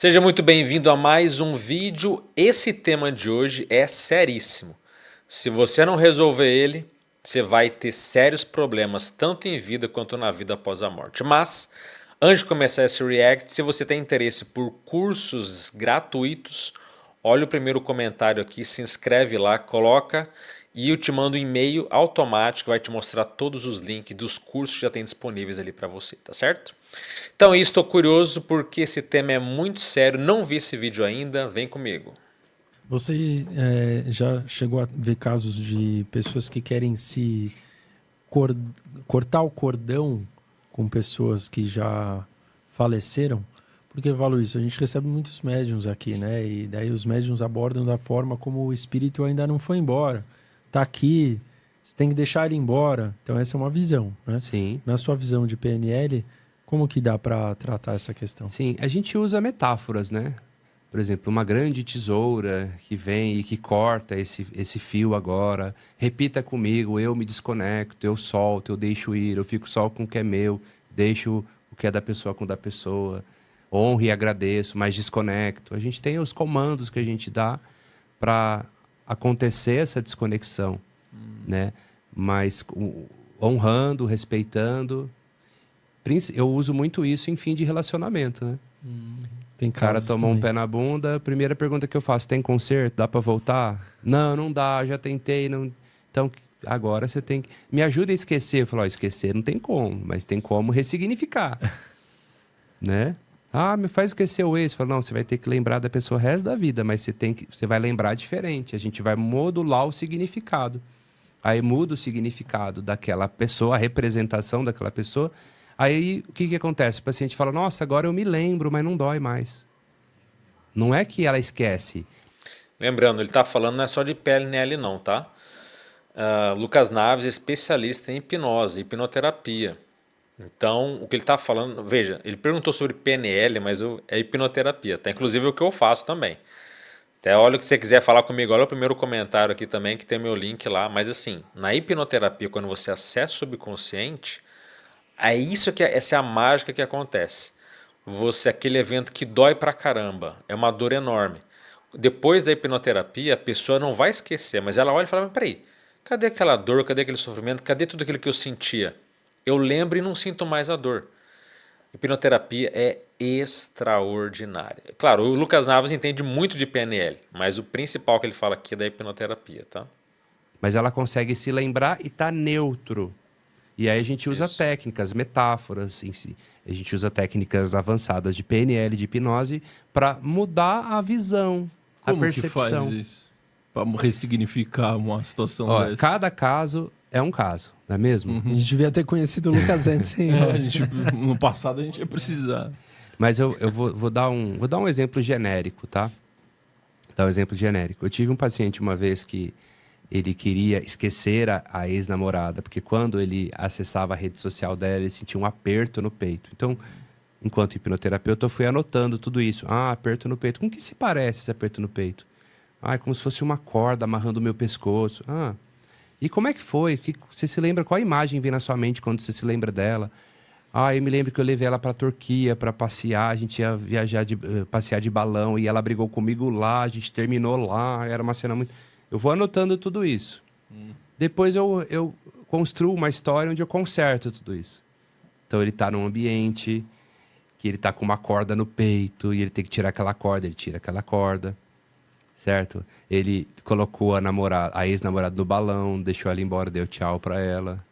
Seja muito bem-vindo a mais um vídeo. Esse tema de hoje é seríssimo. Se você não resolver ele, você vai ter sérios problemas tanto em vida quanto na vida após a morte. Mas, antes de começar esse react, se você tem interesse por cursos gratuitos, olha o primeiro comentário aqui, se inscreve lá, coloca e eu te mando um e-mail automático, vai te mostrar todos os links dos cursos que já tem disponíveis ali para você, tá certo? Então estou curioso porque esse tema é muito sério, não vi esse vídeo ainda, vem comigo. Você já chegou a ver casos de pessoas que querem se cortar o cordão com pessoas que já faleceram? Por que eu falo isso? A gente recebe muitos médiums aqui, né? E daí os médiums abordam da forma como o espírito ainda não foi embora. Tá aqui, você tem que deixar ele embora. Então essa é uma visão, né? Sim. Na sua visão de PNL, como que dá para tratar essa questão? Sim, a gente usa metáforas, né? Por exemplo, uma grande tesoura que vem e que corta esse fio agora. Repita comigo, eu me desconecto, eu solto, eu deixo ir, eu fico só com o que é meu, deixo o que é da pessoa com o da pessoa. Honro e agradeço, mas desconecto. A gente tem os comandos que a gente dá para acontecer essa desconexão, né? Mas honrando, respeitando. Eu uso muito isso em fim de relacionamento, né? Tem O cara casos tomou um também. pé na bunda, a primeira pergunta que eu faço, tem conserto? Dá pra voltar? Não, não dá, já tentei, não... Então, agora você tem que... Me ajuda a esquecer. Eu falo, ó, esquecer não tem como, mas tem como ressignificar, né? Ah, me faz esquecer o ex. Eu falo, não, você vai ter que lembrar da pessoa o resto da vida, mas você vai lembrar diferente. A gente vai modular o significado. Aí muda o significado daquela pessoa, a representação daquela pessoa. Aí o que acontece? O paciente fala, nossa, agora eu me lembro, mas não dói mais. Não é que ela esquece. Lembrando, ele está falando não é só de PNL não, tá? Lucas Naves é especialista em hipnose, hipnoterapia. Então, o que ele está falando, veja, ele perguntou sobre PNL, mas é hipnoterapia, tá? Inclusive o que eu faço também. Até olha o que você quiser falar comigo, olha o primeiro comentário aqui também, que tem meu link lá. Mas assim, na hipnoterapia, quando você acessa o subconsciente, essa é a mágica que acontece. Aquele evento que dói pra caramba, é uma dor enorme. Depois da hipnoterapia, a pessoa não vai esquecer, mas ela olha e fala, mas peraí, cadê aquela dor, cadê aquele sofrimento, cadê tudo aquilo que eu sentia? Eu lembro e não sinto mais a dor. Hipnoterapia é extraordinária. Claro, o Lucas Naves entende muito de PNL, mas o principal que ele fala aqui é da hipnoterapia, tá? Mas ela consegue se lembrar e tá neutro. E aí a gente usa Isso. técnicas, metáforas em si. A gente usa técnicas avançadas de PNL, de hipnose, para mudar a visão, a Como que faz percepção. isso? Pra ressignificar uma situação Ó, dessa? cada caso é um caso, não é mesmo? A gente devia ter conhecido o Lucas antes, hein? No passado a gente ia precisar. Mas eu vou dar um exemplo genérico, tá? Vou dar um exemplo genérico. Eu tive um paciente uma vez que ele queria esquecer a ex-namorada, porque quando ele acessava a rede social dela, ele sentia um aperto no peito. Então, enquanto hipnoterapeuta, eu fui anotando tudo isso. Ah, aperto no peito. Com que se parece esse aperto no peito? Ah, é como se fosse uma corda amarrando o meu pescoço. Ah, e como é que foi? Você se lembra? Qual imagem vem na sua mente quando você se lembra dela? Ah, eu me lembro que eu levei ela para a Turquia para passear. A gente ia viajar passear de balão e ela brigou comigo lá. A gente terminou lá. Era uma cena muito... Eu vou anotando tudo isso. Depois eu construo uma história onde eu conserto tudo isso. Então ele está num ambiente que ele está com uma corda no peito e ele tem que tirar aquela corda. Ele tira aquela corda. Certo? Ele colocou a ex-namorada no balão, deixou ela embora, deu tchau pra ela.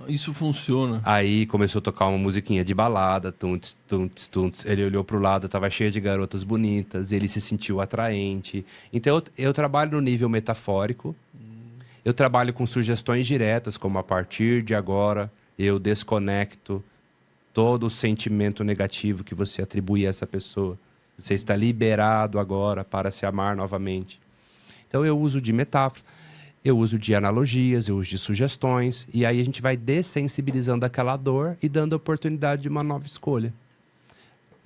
Isso funciona. Aí começou a tocar uma musiquinha de balada, tunts, tunts, tunts. Ele olhou pro lado, tava cheio de garotas bonitas, ele se sentiu atraente. Então eu trabalho no nível metafórico. Eu trabalho com sugestões diretas, como a partir de agora eu desconecto todo o sentimento negativo que você atribui a essa pessoa. Você está liberado agora para se amar novamente. Então eu uso de metáfora, eu uso de analogias, eu uso de sugestões, e aí a gente vai dessensibilizando aquela dor e dando a oportunidade de uma nova escolha.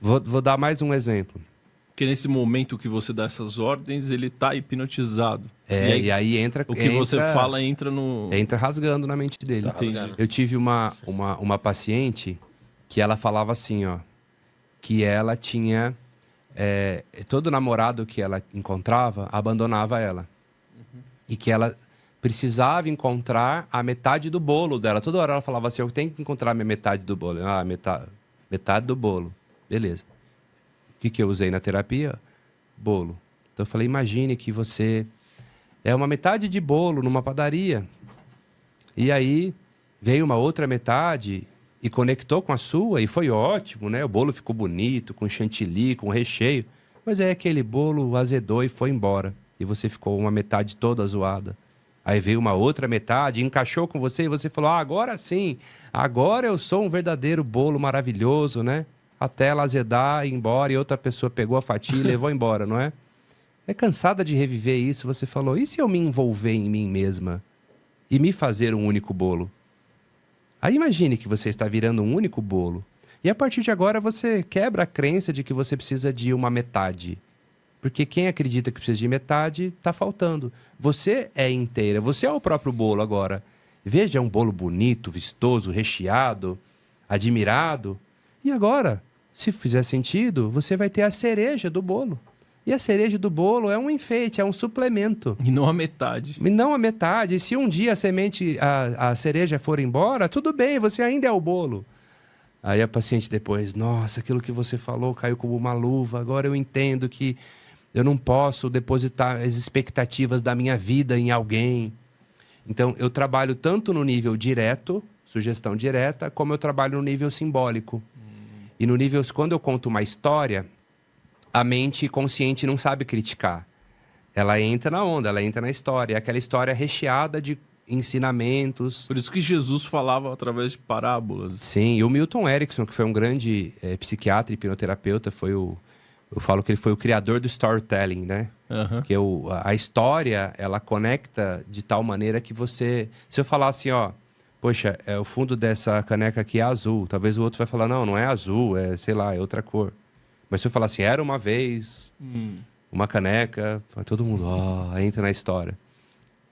Vou dar mais um exemplo. Porque nesse momento que você dá essas ordens, ele tá hipnotizado. E aí entra... O que você fala entra no... Entra rasgando na mente dele. Tá rasgando. Eu tive uma paciente que ela falava assim, ó, que ela tinha todo namorado que ela encontrava abandonava ela. E que ela precisava encontrar a metade do bolo dela. Toda hora ela falava assim, eu tenho que encontrar a minha metade do bolo. Metade do bolo. Beleza. O que eu usei na terapia? Bolo. Então eu falei, imagine que você é uma metade de bolo numa padaria. E aí veio uma outra metade e conectou com a sua e foi ótimo, né? O bolo ficou bonito, com chantilly, com recheio. Mas aí aquele bolo azedou e foi embora. E você ficou uma metade toda zoada. Aí veio uma outra metade, encaixou com você e você falou, agora sim, agora eu sou um verdadeiro bolo maravilhoso, né? Até ela azedar, ir embora e outra pessoa pegou a fatia e levou embora, não é? É cansada de reviver isso, você falou, e se eu me envolver em mim mesma e me fazer um único bolo? Aí imagine que você está virando um único bolo. E a partir de agora você quebra a crença de que você precisa de uma metade. Porque quem acredita que precisa de metade, está faltando. Você é inteira, você é o próprio bolo agora. Veja, é um bolo bonito, vistoso, recheado, admirado. E agora, se fizer sentido, você vai ter a cereja do bolo. E a cereja do bolo é um enfeite, é um suplemento. E não a metade. E não a metade. E se um dia a cereja for embora, tudo bem, você ainda é o bolo. Aí a paciente depois, nossa, aquilo que você falou caiu como uma luva. Agora eu entendo que eu não posso depositar as expectativas da minha vida em alguém. Então, eu trabalho tanto no nível direto, sugestão direta, como eu trabalho no nível simbólico. E no nível, quando eu conto uma história, a mente consciente não sabe criticar. Ela entra na onda, ela entra na história. É aquela história recheada de ensinamentos. Por isso que Jesus falava através de parábolas. Sim, e o Milton Erickson, que foi um grande psiquiatra e hipnoterapeuta, eu falo que ele foi o criador do storytelling, né? Uhum. Que a história, ela conecta de tal maneira que você... Se eu falar assim, ó, poxa, o fundo dessa caneca aqui é azul. Talvez o outro vai falar, não é azul, sei lá, é outra cor. Mas se eu falar assim, era uma vez, uma caneca, todo mundo, entra na história.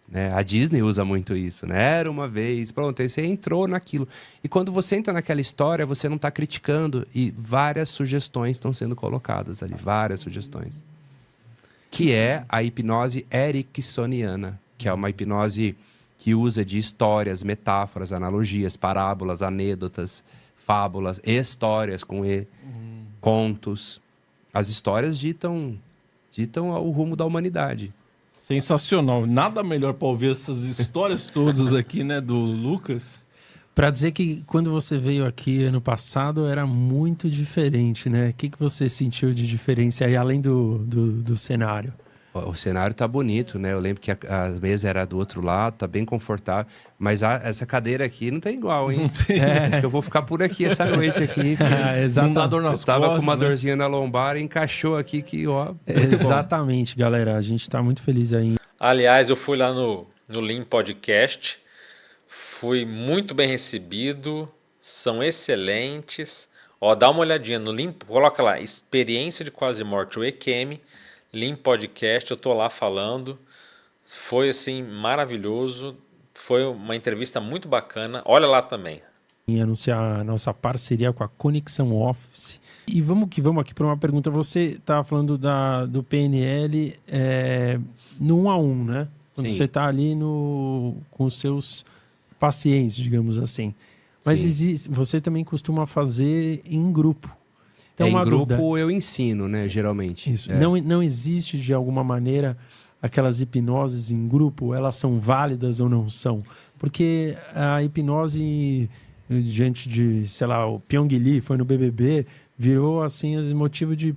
Né? A Disney usa muito isso, né? Era uma vez, pronto, aí você entrou naquilo. E quando você entra naquela história, você não está criticando e várias sugestões estão sendo colocadas ali, várias sugestões. Que é a hipnose ericksoniana, que é uma hipnose que usa de histórias, metáforas, analogias, parábolas, anedotas, fábulas, histórias com E, contos. As histórias ditam o rumo da humanidade. Sensacional. Nada melhor para ouvir essas histórias todas aqui, né, do Lucas. Para dizer que quando você veio aqui ano passado era muito diferente, né? O que você sentiu de diferença aí, além do cenário? O cenário tá bonito, né? Eu lembro que a mesa era do outro lado, tá bem confortável. Mas essa cadeira aqui não tem igual, hein? Acho que eu vou ficar por aqui essa noite aqui. Não dá dor nas eu tava costas, com uma né? dorzinha na lombar e encaixou aqui que, ó... Exatamente, galera. A gente tá muito feliz aí. Aliás, eu fui lá no Lean Podcast, fui muito bem recebido, são excelentes. Ó, dá uma olhadinha no Lean, coloca lá, Experiência de Quase Morte, o EQM, Lean Podcast, eu tô lá falando. Foi assim, maravilhoso. Foi uma entrevista muito bacana. Olha lá também. Em anunciar a nossa parceria com a Conexão Office. E vamos aqui para uma pergunta. Você estava falando do PNL no 1 a 1, né? Quando Sim. você está ali com os seus pacientes, digamos assim. Mas você também costuma fazer em grupo. Então, em grupo dúvida. eu ensino, né, geralmente. Isso. Não existe, de alguma maneira, aquelas hipnoses em grupo, elas são válidas ou não são? Porque a hipnose diante de, sei lá, o Pyong Lee foi no BBB, virou assim motivo de,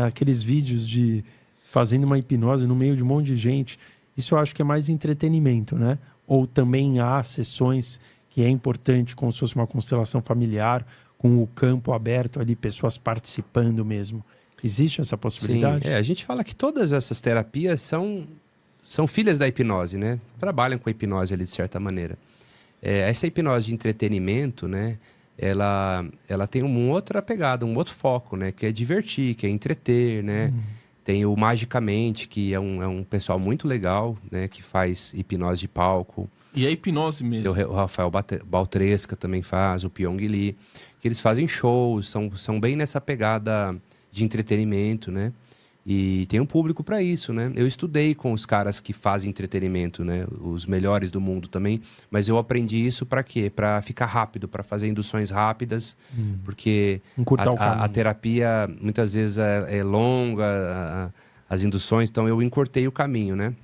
aqueles vídeos de fazendo uma hipnose no meio de um monte de gente. Isso eu acho que é mais entretenimento, né? Ou também há sessões que é importante, como se fosse uma constelação familiar, com o campo aberto ali, pessoas participando mesmo. Existe essa possibilidade? Sim. A gente fala que todas essas terapias são filhas da hipnose, né? Trabalham com a hipnose ali de certa maneira. Essa hipnose de entretenimento, né? Ela tem uma outra pegada, um outro foco, né? Que é divertir, que é entreter, né? Tem o Magicamente, que é um pessoal muito legal, né? Que faz hipnose de palco. E é hipnose mesmo. O Rafael Baltresca também faz, o Pyong Lee. Que eles fazem shows, são bem nessa pegada de entretenimento, né? E tem um público para isso, né? Eu estudei com os caras que fazem entretenimento, né? Os melhores do mundo também. Mas eu aprendi isso para quê? Para ficar rápido, para fazer induções rápidas. Porque Encurtar o a caminho. terapia muitas vezes é longa, as induções. Então eu encurtei o caminho, né?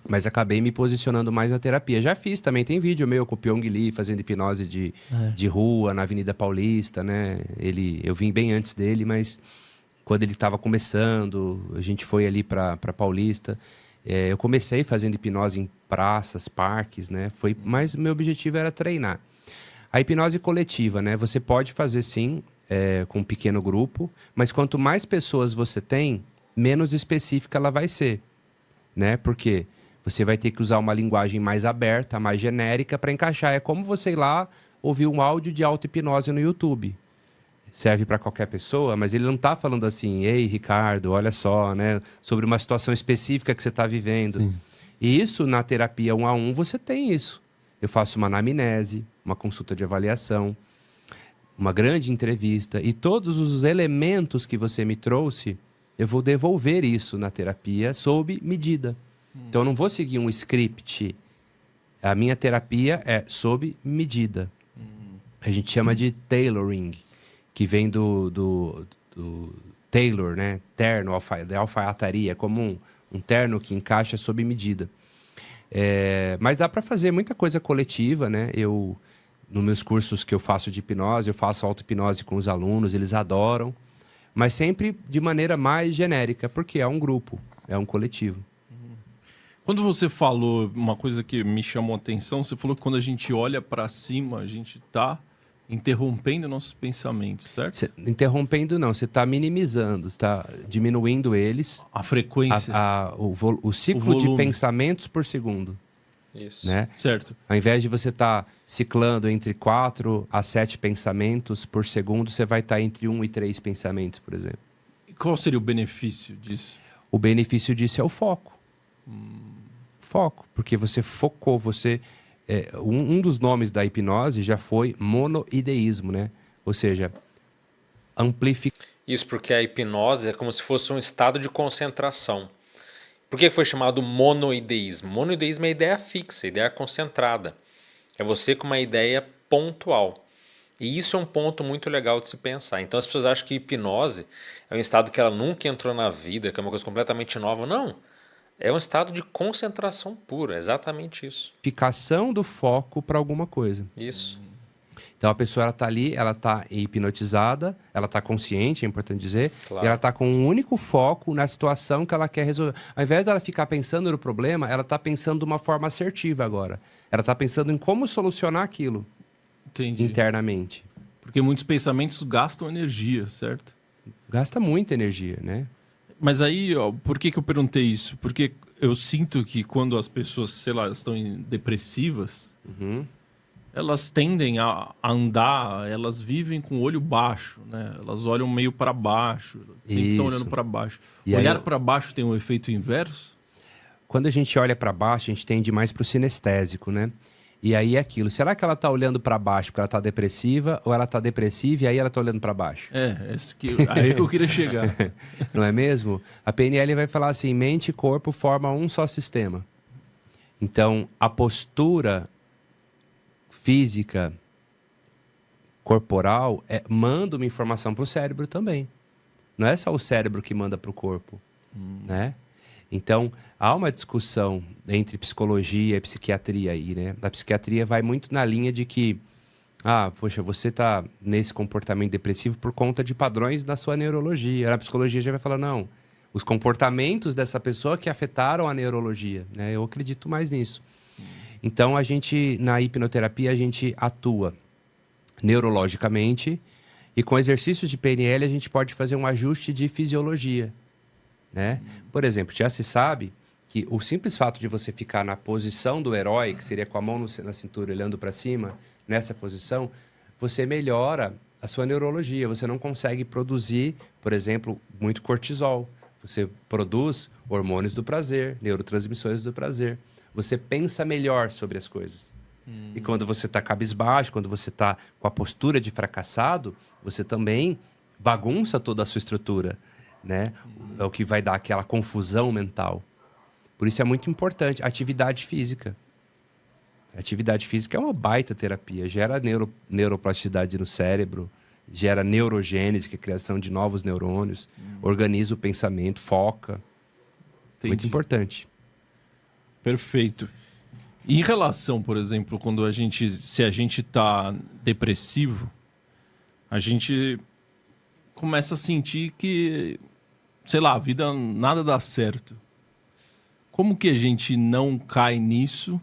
Mas acabei me posicionando mais na terapia. Já fiz também, tem vídeo meu com o Pyong Lee fazendo hipnose de rua na Avenida Paulista, né? Eu vim bem antes dele, mas quando ele estava começando, a gente foi ali para Paulista. Eu comecei fazendo hipnose em praças, parques, né? Mas meu objetivo era treinar. A hipnose coletiva, né? Você pode fazer sim, com um pequeno grupo, mas quanto mais pessoas você tem, menos específica ela vai ser, né? Porque você vai ter que usar uma linguagem mais aberta, mais genérica para encaixar. É como você ir lá ouvir um áudio de auto-hipnose no YouTube. Serve para qualquer pessoa, mas ele não está falando assim, ei, Ricardo, olha só, né? Sobre uma situação específica que você está vivendo. Sim. E isso, na terapia 1 a 1, você tem isso. Eu faço uma anamnese, uma consulta de avaliação, uma grande entrevista. E todos os elementos que você me trouxe, eu vou devolver isso na terapia sob medida. Então, eu não vou seguir um script. A minha terapia é sob medida. A gente chama de tailoring, que vem do tailor, né? Terno, de alfaiataria, como um terno que encaixa sob medida. Mas dá para fazer muita coisa coletiva, né? Nos meus cursos que eu faço de hipnose, eu faço auto-hipnose com os alunos, eles adoram. Mas sempre de maneira mais genérica, porque é um grupo, é um coletivo. Quando você falou uma coisa que me chamou a atenção, você falou que quando a gente olha para cima, a gente está interrompendo nossos pensamentos, certo? Interrompendo não, você está minimizando, está diminuindo eles. A frequência. O ciclo de pensamentos por segundo. Isso. Né? Certo. Ao invés de você estar ciclando entre 4 a 7 pensamentos por segundo, você vai estar entre 1 e 3 pensamentos, por exemplo. E qual seria o benefício disso? O benefício disso é o foco. Foco, porque você focou, um dos nomes da hipnose já foi monoideísmo, né? Ou seja, amplificar. Isso porque a hipnose é como se fosse um estado de concentração. Por que foi chamado monoideísmo? Monoideísmo é ideia fixa, ideia concentrada. É você com uma ideia pontual. E isso é um ponto muito legal de se pensar. Então as pessoas acham que hipnose é um estado que ela nunca entrou na vida, que é uma coisa completamente nova. Não. É um estado de concentração pura, exatamente isso. Amplificação do foco para alguma coisa. Isso. Então a pessoa está ali, ela está hipnotizada, ela está consciente, é importante dizer, Claro. e ela está com um único foco na situação que ela quer resolver. Ao invés dela ficar pensando no problema, ela está pensando de uma forma assertiva agora. Ela está pensando em como solucionar aquilo. Entendi. Internamente. Porque muitos pensamentos gastam energia, certo? Gasta muita energia, né? Mas aí, ó, por que eu perguntei isso? Porque eu sinto que quando as pessoas, sei lá, estão depressivas, elas tendem a andar, elas vivem com o olho baixo, né? Elas olham meio para baixo, sempre estão olhando para baixo. E Olhar para baixo tem um efeito inverso? Quando a gente olha para baixo, a gente tende mais para o sinestésico, né? E aí é aquilo. Será que ela está olhando para baixo porque ela está depressiva ou ela está depressiva e aí ela está olhando para baixo? Aí que eu queria chegar. Não é mesmo? A PNL vai falar assim, mente e corpo formam um só sistema. Então, a postura física, corporal, manda uma informação para o cérebro também. Não é só o cérebro que manda para o corpo, né? Então, há uma discussão entre psicologia e psiquiatria aí, né? A psiquiatria vai muito na linha de que, poxa, você está nesse comportamento depressivo por conta de padrões na sua neurologia. A psicologia já vai falar, não, os comportamentos dessa pessoa que afetaram a neurologia, né? Eu acredito mais nisso. Então, na hipnoterapia, a gente atua neurologicamente e com exercícios de PNL a gente pode fazer um ajuste de fisiologia. Né? Por exemplo, já se sabe que o simples fato de você ficar na posição do herói, que seria com a mão na cintura olhando para cima, nessa posição, você melhora a sua neurologia. Você não consegue produzir, por exemplo, muito cortisol. Você produz hormônios do prazer, neurotransmissores do prazer. Você pensa melhor sobre as coisas. E quando você está cabisbaixo, quando você está com a postura de fracassado, você também bagunça toda a sua estrutura, né? É o que vai dar aquela confusão mental. Por isso é muito importante a atividade física. A atividade física é uma baita terapia, gera neuroplasticidade no cérebro, gera neurogênese, que é a criação de novos neurônios, organiza o pensamento, foca. Muito Entendi. importante. Perfeito. E em relação, por exemplo, se a gente está depressivo, a gente começa a sentir que, sei lá, a vida nada dá certo. Como que a gente não cai nisso,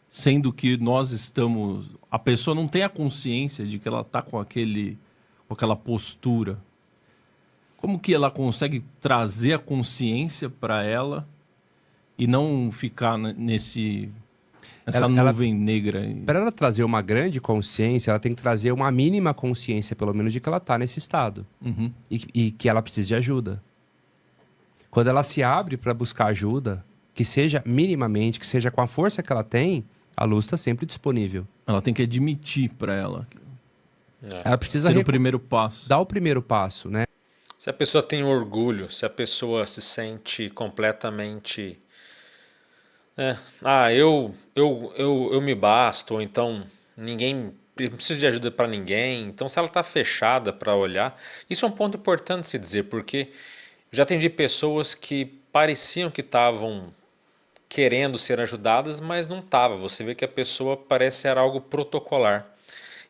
sendo que nós estamos... A pessoa não tem a consciência de que ela está com aquela postura. Como que ela consegue trazer a consciência para ela e não ficar nessa nuvem negra? Para ela trazer uma grande consciência, ela tem que trazer uma mínima consciência, pelo menos, de que ela está nesse estado. Uhum. E que ela precisa de ajuda. Quando ela se abre para buscar ajuda, que seja minimamente, que seja com a força que ela tem, a luz está sempre disponível. Ela tem que admitir para ela. Ela precisa Ser o primeiro passo. dar o primeiro passo, né? Se a pessoa tem orgulho, se a pessoa se sente completamente... eu me basto, ou então ninguém... não preciso de ajuda para ninguém. Então, se ela está fechada para olhar... Isso é um ponto importante de se dizer, porque já atendi pessoas que pareciam que estavam querendo ser ajudadas, mas não estava. Você vê que a pessoa parece ser algo protocolar.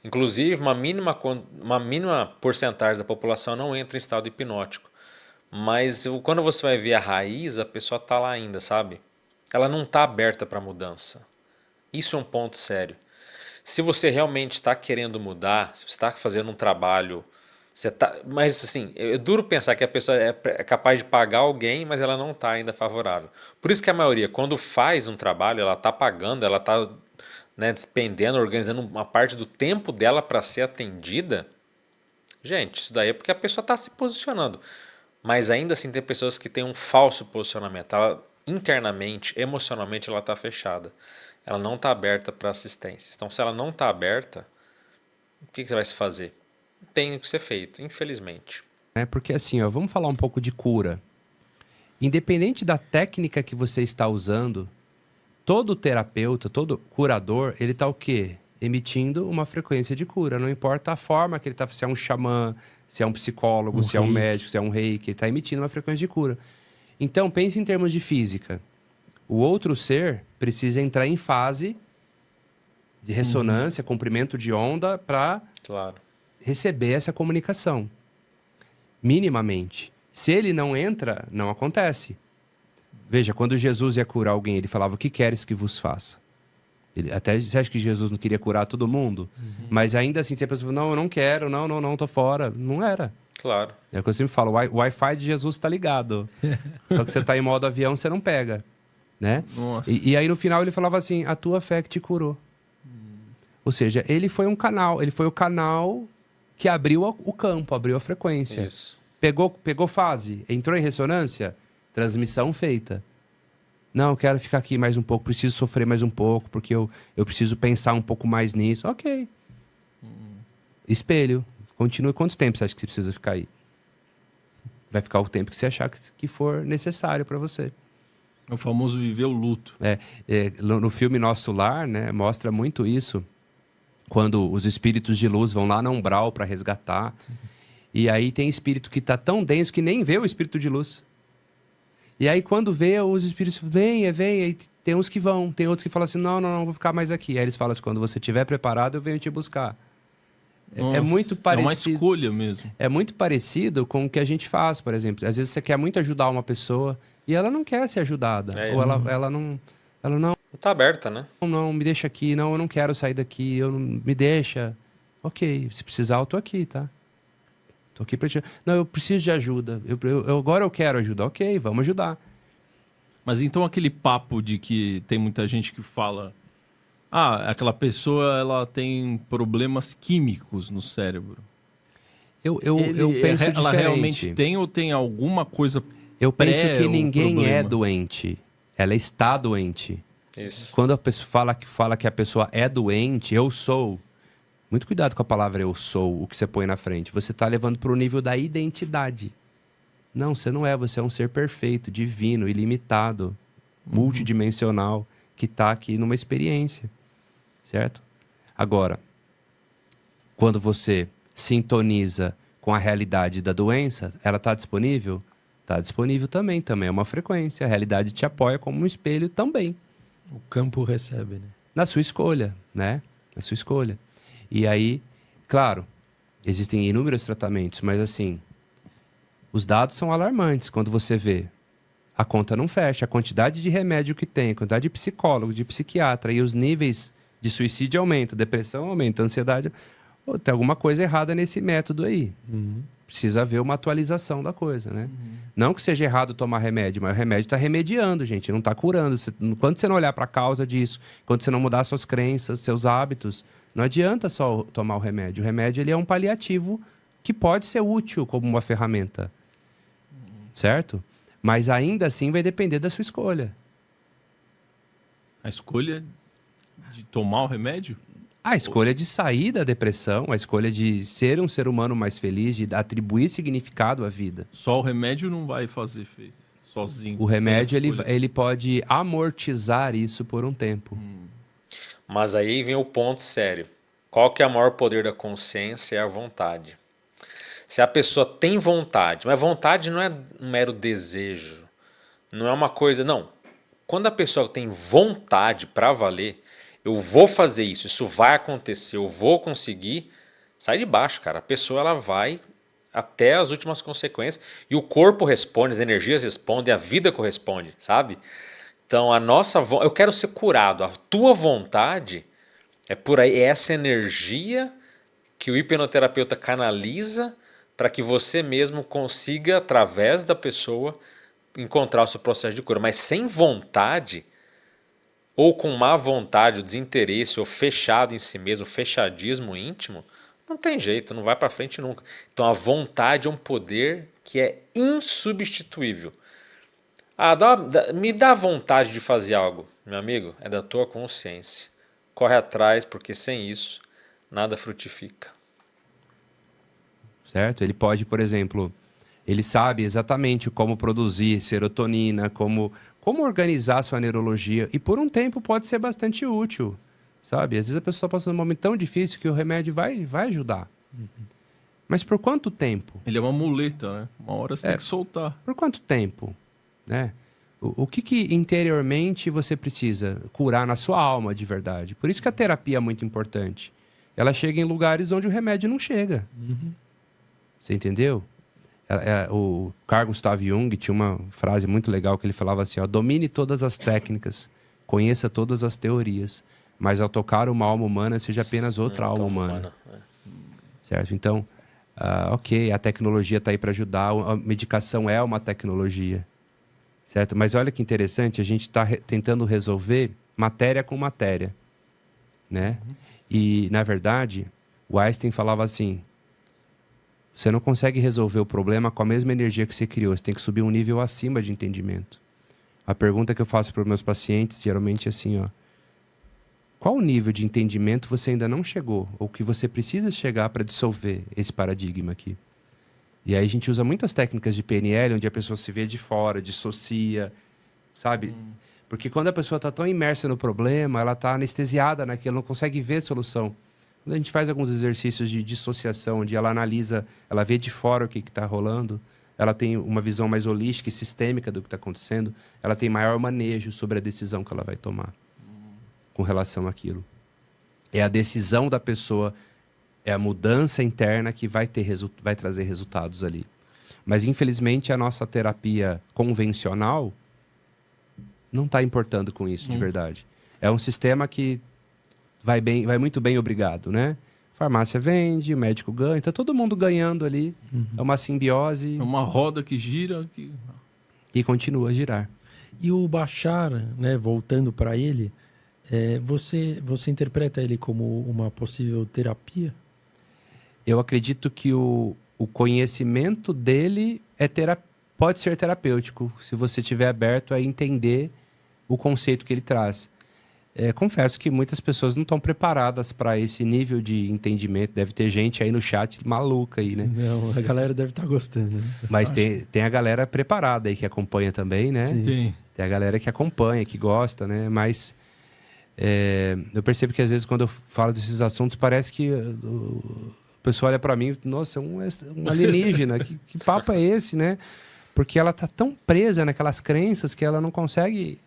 Inclusive, uma mínima porcentagem da população não entra em estado hipnótico. Mas quando você vai ver a raiz, a pessoa está lá ainda, sabe? Ela não está aberta para mudança. Isso é um ponto sério. Se você realmente está querendo mudar, se você está fazendo um trabalho... Mas assim, é duro pensar que a pessoa é capaz de pagar alguém, mas ela não está ainda favorável. Por isso que a maioria, quando faz um trabalho, ela está pagando, ela está... despendendo, organizando uma parte do tempo dela para ser atendida. Gente, isso daí é porque a pessoa está se posicionando. Mas ainda assim tem pessoas que têm um falso posicionamento. Ela, internamente, emocionalmente, ela está fechada. Ela não está aberta para assistência. Então, se ela não está aberta, o que você vai se fazer? Tem que ser feito, infelizmente. Porque assim, ó, vamos falar um pouco de cura. Independente da técnica que você está usando, todo terapeuta, todo curador, ele está o quê? Emitindo uma frequência de cura. Não importa a forma que ele está, se é um xamã, se é um psicólogo, se é um médico, se é um reiki, ele está emitindo uma frequência de cura. Então, pense em termos de física. O outro ser precisa entrar em fase de ressonância, comprimento de onda, para receber essa comunicação. Minimamente. Se ele não entra, não acontece. Veja, quando Jesus ia curar alguém, ele falava: o que queres que vos faça? Você acha que Jesus não queria curar todo mundo? Mas ainda assim, se a pessoa fala: não, eu não quero, não, tô fora. Não era. Claro. É o que eu sempre falo, o Wi-Fi de Jesus está ligado. Só que você está em modo avião, você não pega. Né? E aí no final ele falava assim: a tua fé que te curou. Ou seja, ele foi um canal, ele foi o canal que abriu o campo, abriu a frequência. Isso. Pegou fase, entrou em ressonância, transmissão feita. Não, eu quero ficar aqui mais um pouco, preciso sofrer mais um pouco, porque eu preciso pensar um pouco mais nisso. Ok. Espelho. Continue. Quanto tempo você acha que você precisa ficar aí? Vai ficar o tempo que você achar que for necessário para você. É o famoso viver o luto. No filme Nosso Lar, né, mostra muito isso. Quando os espíritos de luz vão lá na umbral para resgatar. Sim. E aí tem espírito que está tão denso que nem vê o espírito de luz. E aí quando vê, os espíritos vem, aí tem uns que vão, tem outros que falam assim: não, vou ficar mais aqui. Aí eles falam assim: quando você estiver preparado, eu venho te buscar. Nossa, é muito parecido. É uma escolha mesmo. É muito parecido com o que a gente faz, por exemplo. Às vezes você quer muito ajudar uma pessoa e ela não quer ser ajudada. Ou ela não está aberta, né? Não, me deixa aqui. Não, eu não quero sair daqui. Me deixa. Ok, se precisar, eu tô aqui, tá? Tô aqui pra te... Não, eu preciso de ajuda. Agora eu quero ajuda. Ok, vamos ajudar. Mas então aquele papo de que tem muita gente que fala: aquela pessoa ela tem problemas químicos no cérebro. Eu penso diferente. Ela realmente tem ou tem alguma coisa? Eu penso que ninguém é doente. Ela está doente. Isso. Quando a pessoa fala que a pessoa é doente, eu sou. Muito cuidado com a palavra eu sou, o que você põe na frente. Você está levando para o nível da identidade. Não, você não é. Você é um ser perfeito, divino, ilimitado, multidimensional, que está aqui numa experiência. Certo? Agora, quando você sintoniza com a realidade da doença, ela está disponível? Está disponível também. Também é uma frequência. A realidade te apoia como um espelho também. O campo recebe, né? Na sua escolha, né? Na sua escolha. E aí, claro, existem inúmeros tratamentos, mas assim, os dados são alarmantes quando você vê. A conta não fecha, a quantidade de remédio que tem, a quantidade de psicólogo, de psiquiatra e os níveis de suicídio aumentam, depressão aumenta, ansiedade... Pô, tem alguma coisa errada nesse método aí. Precisa haver uma atualização da coisa, né? Não que seja errado tomar remédio, mas o remédio está remediando, gente, não está curando. Quando você não olhar para a causa disso, quando você não mudar suas crenças, seus hábitos, não adianta só tomar o remédio. O remédio ele é um paliativo que pode ser útil como uma ferramenta, certo? Mas ainda assim vai depender da sua escolha. A escolha de tomar o remédio? A escolha de sair da depressão, a escolha de ser um ser humano mais feliz, de atribuir significado à vida. Só o remédio não vai fazer efeito sozinho. O remédio ele pode amortizar isso por um tempo. Mas aí vem o ponto sério. Qual que é o maior poder da consciência? É a vontade. Se a pessoa tem vontade, mas vontade não é um mero desejo, não é uma coisa, não. Quando a pessoa tem vontade para valer, eu vou fazer isso vai acontecer, eu vou conseguir, sai de baixo, cara. A pessoa ela vai até as últimas consequências e o corpo responde, as energias respondem, a vida corresponde, sabe? Então a nossa, eu quero ser curado, a tua vontade é por aí, é essa energia que o hipnoterapeuta canaliza para que você mesmo consiga, através da pessoa, encontrar o seu processo de cura. Mas sem vontade, ou com má vontade, o desinteresse, ou fechado em si mesmo, o fechadismo íntimo, não tem jeito, não vai para frente nunca. Então a vontade é um poder que é insubstituível. Me dá vontade de fazer algo, meu amigo, é da tua consciência. Corre atrás, porque sem isso, nada frutifica. Certo? Ele pode, por exemplo, ele sabe exatamente como produzir serotonina, como organizar sua neurologia, e por um tempo pode ser bastante útil, sabe? Às vezes a pessoa está passando um momento tão difícil que o remédio vai ajudar. Mas por quanto tempo? Ele é uma muleta, né? Uma hora você tem que soltar. Por quanto tempo? Né? O que interiormente você precisa curar na sua alma de verdade? Por isso que a terapia é muito importante. Ela chega em lugares onde o remédio não chega. Você entendeu? O Carl Gustav Jung tinha uma frase muito legal que ele falava assim, ó, domine todas as técnicas, conheça todas as teorias, mas ao tocar uma alma humana, seja apenas outra alma humana. Certo? Então, ok, a tecnologia está aí para ajudar, a medicação é uma tecnologia. Certo? Mas olha que interessante, a gente está tentando resolver matéria com matéria. Né? E, na verdade, o Einstein falava assim, você não consegue resolver o problema com a mesma energia que você criou. Você tem que subir um nível acima de entendimento. A pergunta que eu faço para os meus pacientes, geralmente é assim, ó. Qual nível de entendimento você ainda não chegou? Ou que você precisa chegar para dissolver esse paradigma aqui? E aí a gente usa muitas técnicas de PNL, onde a pessoa se vê de fora, dissocia, sabe? Porque quando a pessoa está tão imersa no problema, ela está anestesiada naquilo, não consegue ver a solução. Quando a gente faz alguns exercícios de dissociação, onde ela analisa, ela vê de fora o que está rolando, ela tem uma visão mais holística e sistêmica do que está acontecendo, ela tem maior manejo sobre a decisão que ela vai tomar com relação àquilo. É a decisão da pessoa, é a mudança interna que vai trazer resultados ali. Mas, infelizmente, a nossa terapia convencional não está importando com isso, de verdade. É um sistema que vai muito bem, obrigado, né? Farmácia vende, o médico ganha, tá todo mundo ganhando ali. É uma simbiose. É uma roda que gira. E continua a girar. E o Bashar, né, voltando para ele, você interpreta ele como uma possível terapia? Eu acredito que o conhecimento dele pode ser terapêutico, se você estiver aberto a entender o conceito que ele traz. confesso que muitas pessoas não estão preparadas para esse nível de entendimento. Deve ter gente aí no chat maluca aí, né? Não, a galera deve estar gostando. Né? Mas tem a galera preparada aí que acompanha também, né? Sim. Tem. Tem a galera que acompanha, que gosta, né? Mas eu percebo que às vezes quando eu falo desses assuntos parece que o pessoal olha para mim, nossa, um alienígena, que papo é esse, né? Porque ela tá tão presa naquelas crenças que ela não consegue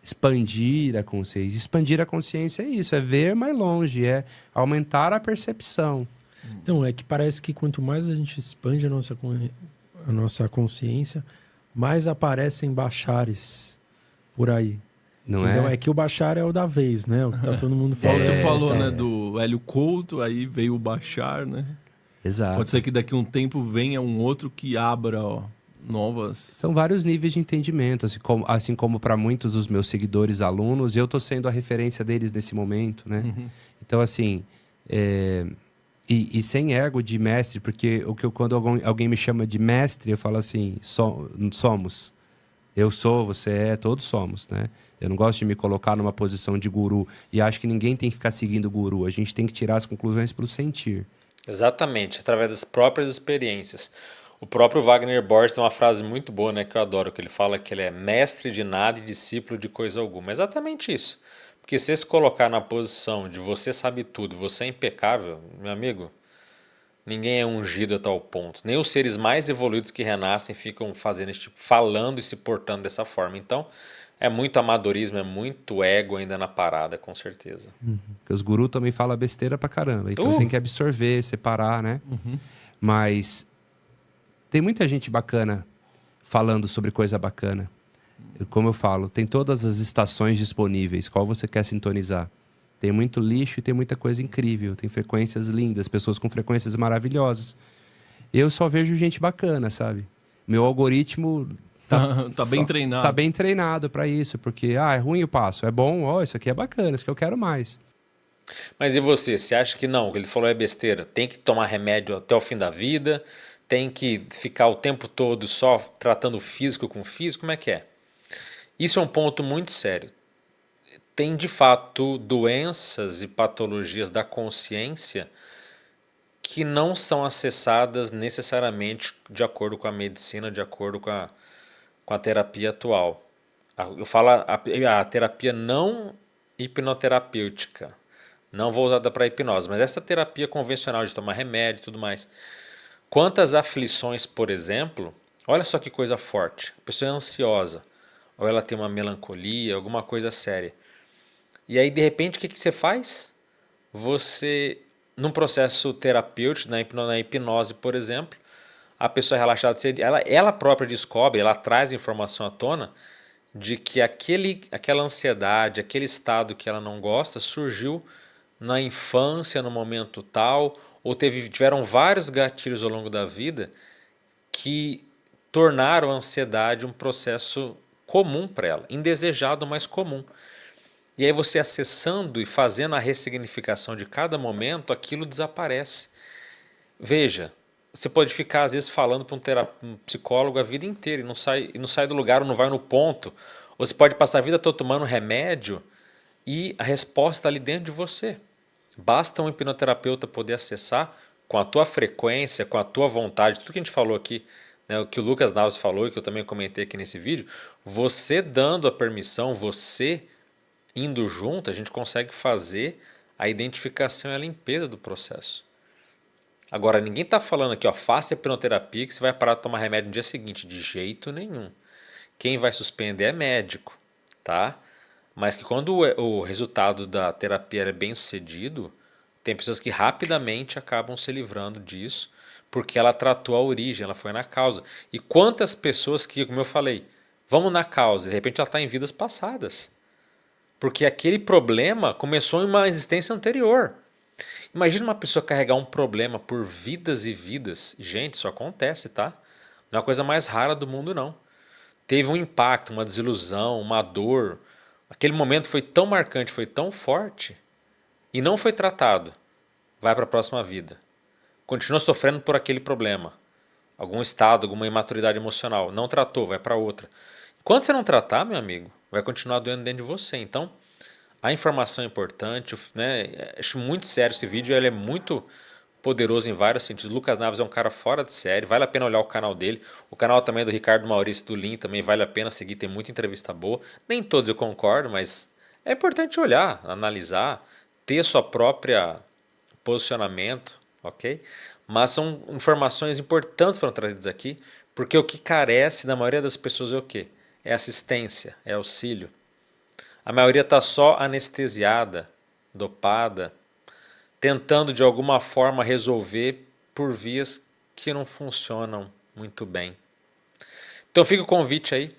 expandir a consciência. Expandir a consciência é isso, é ver mais longe, é aumentar a percepção. Então, é que parece que quanto mais a gente expande a nossa consciência, mais aparecem bachares por aí. Não Então, é? é que o bachar é o da vez, né? O que tá todo mundo Igual falando. você falou, né, do Hélio Couto, aí veio o Bashar, né? Exato. Pode ser que daqui a um tempo venha um outro que abra, novas... São vários níveis de entendimento, assim como para muitos dos meus seguidores, alunos, eu estou sendo a referência deles nesse momento, né? Então, assim, e sem ego de mestre, porque quando alguém me chama de mestre, eu falo assim, somos. Eu sou, você é, todos somos, né? Eu não gosto de me colocar numa posição de guru e acho que ninguém tem que ficar seguindo o guru. A gente tem que tirar as conclusões pelo sentir. Exatamente, através das próprias experiências. O próprio Wagner Borges tem uma frase muito boa, né, que eu adoro, que ele fala que ele é mestre de nada e discípulo de coisa alguma. É exatamente isso. Porque se você se colocar na posição de você sabe tudo, você é impecável, meu amigo, ninguém é ungido a tal ponto. Nem os seres mais evoluídos que renascem ficam fazendo esse tipo, falando e se portando dessa forma. Então, é muito amadorismo, é muito ego ainda na parada, com certeza. Porque os gurus também falam besteira pra caramba. Então tem que absorver, separar, né? Mas tem muita gente bacana falando sobre coisa bacana. Como eu falo, tem todas as estações disponíveis. Qual você quer sintonizar? Tem muito lixo e tem muita coisa incrível. Tem frequências lindas, pessoas com frequências maravilhosas. Eu só vejo gente bacana, sabe? Meu algoritmo tá bem treinado. Tá bem treinado para isso, porque é ruim eu passo, é bom, isso aqui é bacana, isso que eu quero mais. Mas e você? Você acha que não? O que ele falou é besteira? Tem que tomar remédio até o fim da vida? Tem que ficar o tempo todo só tratando físico com físico? Como é que é? Isso é um ponto muito sério. Tem de fato doenças e patologias da consciência que não são acessadas necessariamente de acordo com a medicina, de acordo com a terapia atual. Eu falo a terapia não hipnoterapêutica, não voltada para a hipnose, mas essa terapia convencional de tomar remédio e tudo mais. Quantas aflições, por exemplo, olha só que coisa forte, a pessoa é ansiosa, ou ela tem uma melancolia, alguma coisa séria. E aí, de repente, o que você faz? Você, num processo terapêutico, na hipnose, por exemplo, a pessoa é relaxada, ela própria descobre, ela traz informação à tona de que aquela ansiedade, aquele estado que ela não gosta, surgiu na infância, no momento tal, ou tiveram vários gatilhos ao longo da vida que tornaram a ansiedade um processo comum para ela, indesejado, mas comum. E aí você acessando e fazendo a ressignificação de cada momento, aquilo desaparece. Veja, você pode ficar às vezes falando para um psicólogo a vida inteira e não sai do lugar ou não vai no ponto. Ou você pode passar a vida toda tomando remédio e a resposta está ali dentro de você. Basta um hipnoterapeuta poder acessar com a tua frequência, com a tua vontade, tudo que a gente falou aqui, né, o que o Lucas Naves falou e que eu também comentei aqui nesse vídeo, você dando a permissão, você indo junto, a gente consegue fazer a identificação e a limpeza do processo. Agora, ninguém está falando aqui, faça hipnoterapia que você vai parar de tomar remédio no dia seguinte. De jeito nenhum. Quem vai suspender é médico, tá? Mas que quando o resultado da terapia é bem sucedido, tem pessoas que rapidamente acabam se livrando disso, porque ela tratou a origem, ela foi na causa. E quantas pessoas que, como eu falei, vamos na causa, de repente ela está em vidas passadas. Porque aquele problema começou em uma existência anterior. Imagina uma pessoa carregar um problema por vidas e vidas. Gente, isso acontece, tá? Não é a coisa mais rara do mundo, não. Teve um impacto, uma desilusão, uma dor. Aquele momento foi tão marcante, foi tão forte e não foi tratado. Vai para a próxima vida. Continua sofrendo por aquele problema. Algum estado, alguma imaturidade emocional. Não tratou, vai para outra. Quando você não tratar, meu amigo, vai continuar doendo dentro de você. Então, A informação é importante, né? Acho muito sério esse vídeo, ele é muito poderoso em vários sentidos. Lucas Naves é um cara fora de série, vale a pena olhar o canal dele. O canal também é do Ricardo Maurício do Lean, também vale a pena seguir, tem muita entrevista boa. Nem todos eu concordo, mas é importante olhar, analisar, ter sua própria posicionamento, ok? Mas são informações importantes que foram trazidas aqui, porque o que carece da maioria das pessoas é o quê? É assistência, é auxílio. A maioria está só anestesiada, dopada, tentando de alguma forma resolver por vias que não funcionam muito bem. Então fica o convite aí,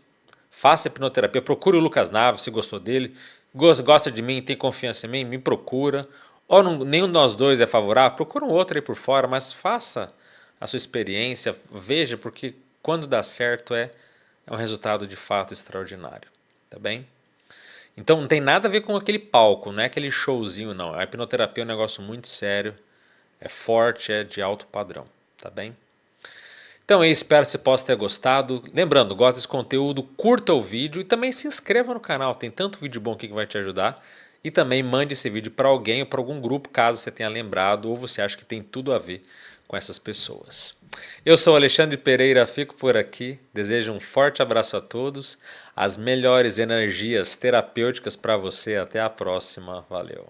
faça hipnoterapia, procure o Lucas Naves se gostou dele, gosta de mim, tem confiança em mim, me procura. Ou não, nenhum de nós dois é favorável, procura um outro aí por fora, mas faça a sua experiência, veja, porque quando dá certo é um resultado de fato extraordinário, tá bem? Então não tem nada a ver com aquele palco, não é aquele showzinho não, a hipnoterapia é um negócio muito sério, é forte, é de alto padrão, tá bem? Então eu espero que você possa ter gostado. Lembrando, gosta desse conteúdo, curta o vídeo e também se inscreva no canal. Tem tanto vídeo bom aqui que vai te ajudar. E também mande esse vídeo para alguém ou para algum grupo, caso você tenha lembrado ou você acha que tem tudo a ver com essas pessoas. Eu sou Alexandre Pereira, fico por aqui. Desejo um forte abraço a todos. As melhores energias terapêuticas para você. Até a próxima. Valeu.